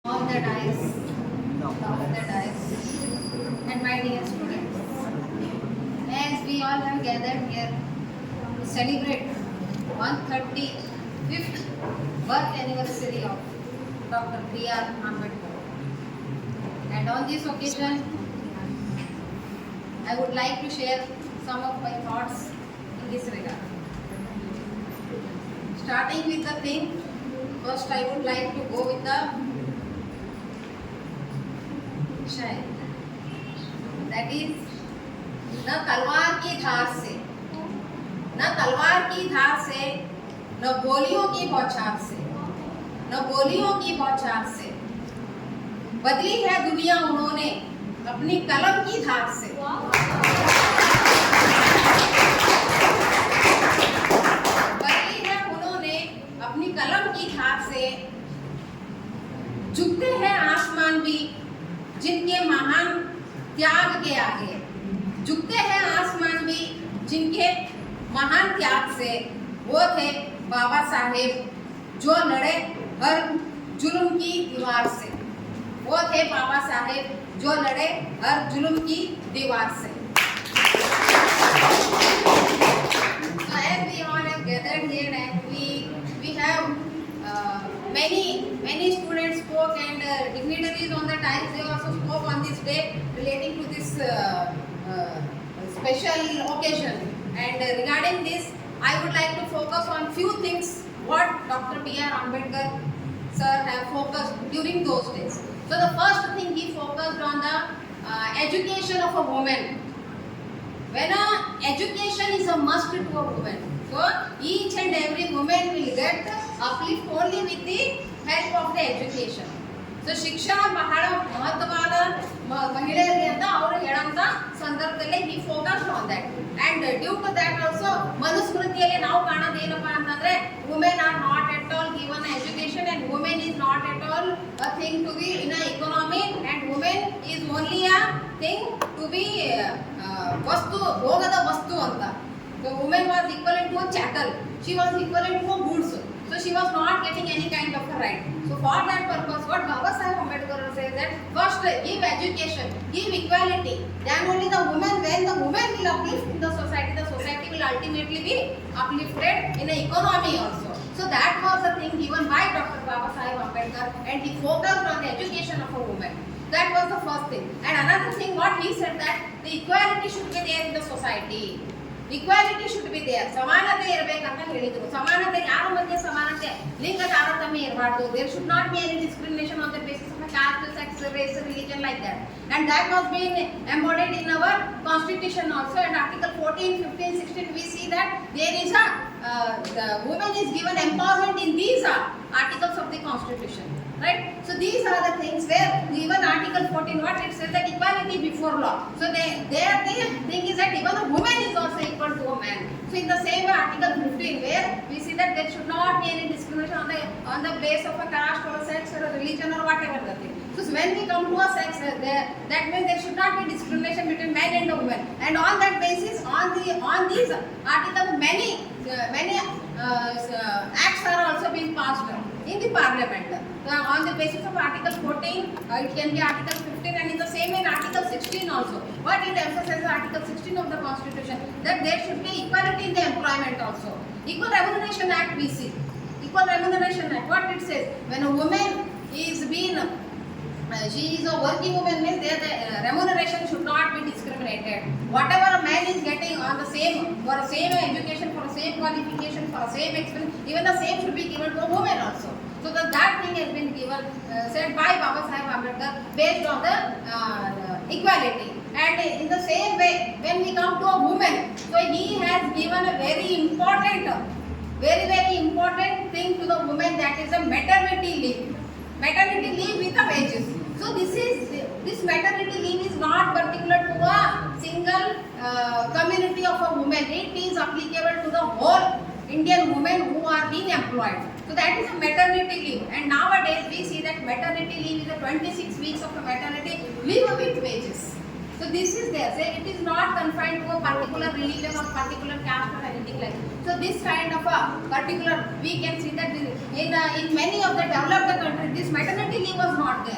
On the dice, and my dear students, as we all have gathered here to celebrate 135th birth anniversary of Dr. B.R. Ambedkar, and on this occasion, I would like to share some of my thoughts in this regard. Starting with the thing, first I would like to go with the विषय, that is न तलवार की धार से, न तलवार की धार से, न गोलियों की बौछार से, न गोलियों की बौछार से बदली है दुनिया उन्होंने अपनी कलम की धार से। बदली है उन्होंने अपनी कलम की धार से। झुकते हैं आसमान भी जिनके महान त्याग के आगे, झुकते हैं आसमान भी जिनके महान त्याग से। वो थे बाबा साहेब जो लड़े हर जुल्म की दीवार से। वो थे बाबा साहेब जो लड़े हर जुल्म की दीवार से। So as we all have gathered here and we have many students spoke and dignitaries on the times they also spoke on this day relating to this special occasion, and regarding this I would like to focus on few things what Dr. B.R. Ambedkar sir have focused during those days. So the first thing he focused on the education of a woman. When education is a must to a woman, so each and every woman will get uplift only with the help of the education. So ಶಿಕ್ಷಣ ಬಹಳ ಮಹತ್ವವಾದ ಮಹಿಳೆಯರಿಗೆ ಅಂತ ಅವರು ಹೇಳಂತ ಸಂದರ್ಭದಲ್ಲಿ he focused on that, and due to that also ಮನುಸ್ಮೃತಿಯಲ್ಲಿ ನಾವು ಕಾಣೋದು ಏನಪ್ಪಾ ಅಂತಂದ್ರೆ women are not at all given education and women is not at all a thing to be in a economy, and women is only a thing to be ವಸ್ತು, ಭೋಗದ ವಸ್ತು ಅಂತ. So women was equivalent to a chattel, she was equivalent to a goods, so she was not getting any kind of a right. So for that purpose what Baba Saheb Ambedkar says that first give education, give equality, then only the woman, when the woman will uplift in the society will ultimately be uplifted in the economy also. So that was the thing given by Dr. Baba Saheb Ambedkar, and he focused on the education of a woman. That was the first thing. And another thing what he said that the equality should be there in the society. Equality should be there. ಸಮಾನತೆ ಇರಬೇಕಂತ ಹೇಳಿದರು. ಸಮಾನತೆ ಯಾರ ಮಧ್ಯೆ ಸಮಾನತೆ, ಲಿಂಗ ತಾರತಮ್ಯ ಇರಬಾರ್ದು. There should not be any discrimination on the basis of a caste, sex, race, religion like that. And that was being embodied in our constitution also. And Article 14, 15, 16 we see that there is a the woman is given empowerment in these articles of the constitution. Right? So these are the things where even Article 14 what it says that equality before law. So the thing is that even a woman is also equal to a man. So in the same way Article 15 where we see that there should not be any discrimination on the base of a caste or a sex or a religion or whatever the thing. So when we come to a sex that means there should not be discrimination between men and the women. And on that basis on these articles many acts are also being passed in the parliament. On the basis of Article 14, it can be Article 15, and in the same way in Article 16 also. What it emphasizes Article 16 of the Constitution, that there should be equality in the employment also. Equal Remuneration Act we see. Equal Remuneration Act, what it says, when a woman is being, she is a working woman means the remuneration should not be discriminated. Whatever a man is getting on the same, for the same education, for the same qualification, for the same experience, even the same should be given to a woman also. So that thing has been given, said by Baba Saheb Ambedkar based on the equality. And in the same way, when we come to a woman, so he has given a very important thing to the woman, that is a maternity leave. Maternity leave with the wages. So this maternity leave is not particular to a single community of a woman. It is applicable to the whole Indian women who are being employed. So that is a maternity leave. And nowadays we see that maternity leave is a 26 weeks of a maternity leave with wages. So this is there. Say it is not confined to a particular religion or particular caste or anything like that. So this kind of a particular, we can see that in many of the developed countries, this maternity leave was not there.